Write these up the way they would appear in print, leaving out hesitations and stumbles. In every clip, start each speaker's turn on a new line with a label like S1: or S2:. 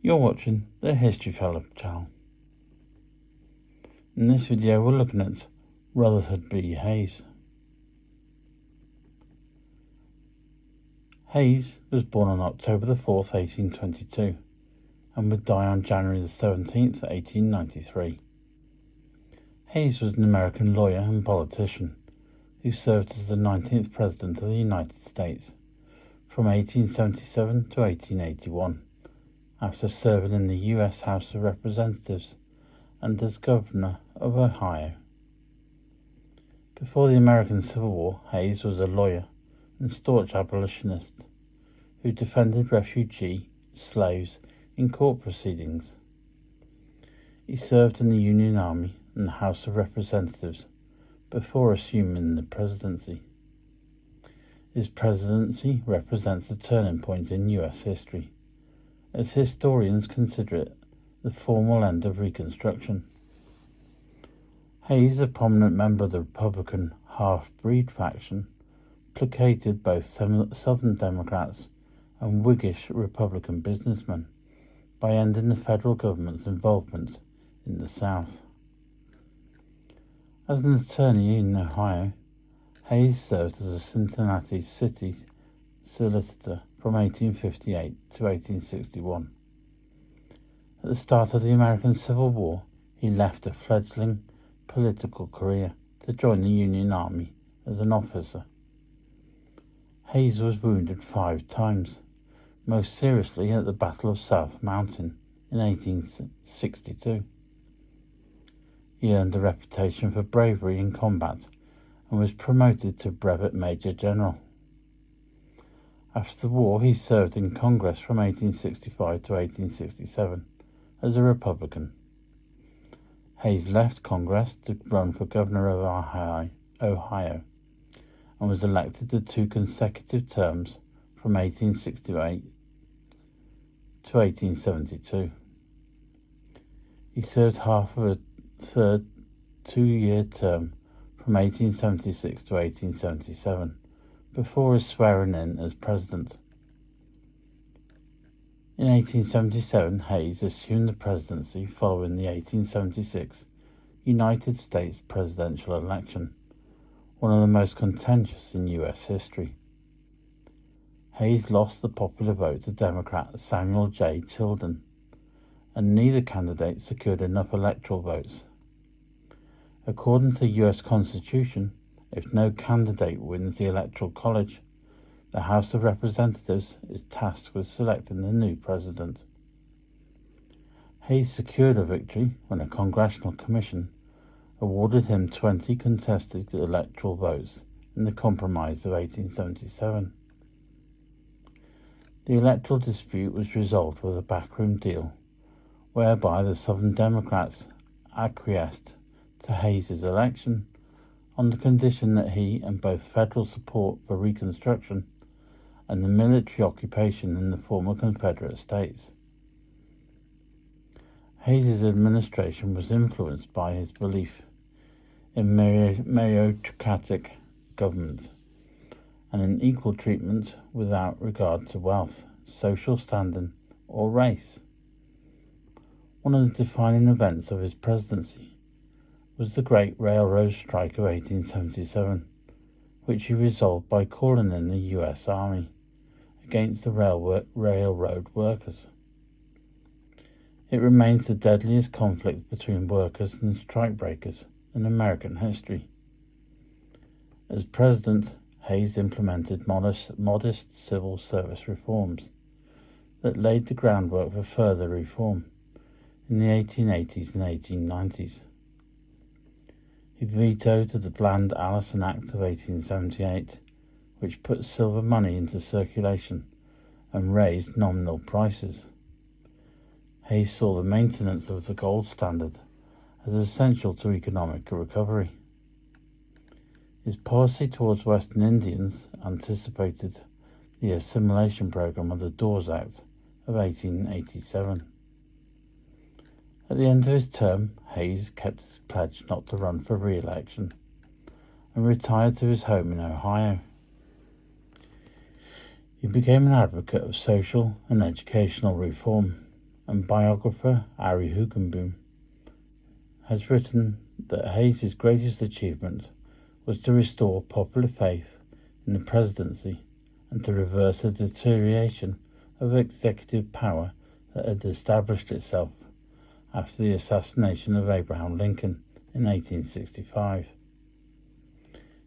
S1: You're watching the History Fella channel. In this video we're looking at Rutherford v. Hayes. Hayes was born on October the 4th, 1822 and would die on January the 17th, 1893. Hayes was an American lawyer and politician who served as the 19th President of the United States from 1877 to 1881. After serving in the U.S. House of Representatives and as Governor of Ohio. Before the American Civil War, Hayes was a lawyer and staunch abolitionist who defended refugee slaves in court proceedings. He served in the Union Army and the House of Representatives before assuming the presidency. His presidency represents a turning point in U.S. history, as historians consider it the formal end of Reconstruction. Hayes, a prominent member of the Republican half-breed faction, placated both Southern Democrats and Whiggish Republican businessmen by ending the federal government's involvement in the South. As an attorney in Ohio, Hayes served as a Cincinnati city solicitor from 1858 to 1861. At the start of the American Civil War, he left a fledgling political career to join the Union Army as an officer. Hayes was wounded 5 times, most seriously at the Battle of South Mountain in 1862. He earned a reputation for bravery in combat and was promoted to Brevet Major General. After the war, he served in Congress from 1865 to 1867 as a Republican. Hayes left Congress to run for governor of Ohio and was elected to 2 consecutive terms from 1868 to 1872. He served half of a third 2-year term from 1876 to 1877. Before his swearing in as president. In 1877, Hayes assumed the presidency following the 1876 United States presidential election, one of the most contentious in U.S. history. Hayes lost the popular vote to Democrat Samuel J. Tilden, and neither candidate secured enough electoral votes. According to the U.S. Constitution, if no candidate wins the Electoral College, the House of Representatives is tasked with selecting the new president. Hayes secured a victory when a congressional commission awarded him 20 contested electoral votes in the Compromise of 1877. The electoral dispute was resolved with a backroom deal, whereby the Southern Democrats acquiesced to Hayes' election on the condition that he and both federal support for Reconstruction and the military occupation in the former Confederate States. Hayes' administration was influenced by his belief in meritocratic government and in equal treatment without regard to wealth, social standing, or race. One of the defining events of his presidency was the Great Railroad Strike of 1877, which he resolved by calling in the U.S. Army against the railroad workers. It remains the deadliest conflict between workers and strikebreakers in American history. As president, Hayes implemented modest civil service reforms that laid the groundwork for further reform in the 1880s and 1890s. He vetoed the Bland-Allison Act of 1878, which put silver money into circulation and raised nominal prices. Hayes saw the maintenance of the gold standard as essential to economic recovery. His policy towards Western Indians anticipated the assimilation program of the Dawes Act of 1887. At the end of his term, Hayes kept his pledge not to run for re-election and retired to his home in Ohio. He became an advocate of social and educational reform and biographer Ari Hugenboom has written that Hayes' greatest achievement was to restore popular faith in the presidency and to reverse the deterioration of executive power that had established itself after the assassination of Abraham Lincoln in 1865.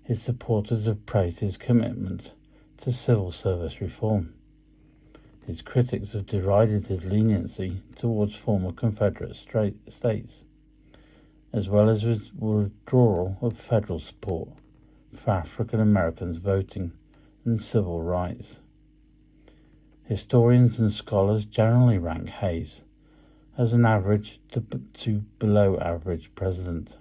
S1: His supporters have praised his commitment to civil service reform. His critics have derided his leniency towards former Confederate states, as well as his withdrawal of federal support for African Americans voting and civil rights. Historians and scholars generally rank Hayes as an average to below average president.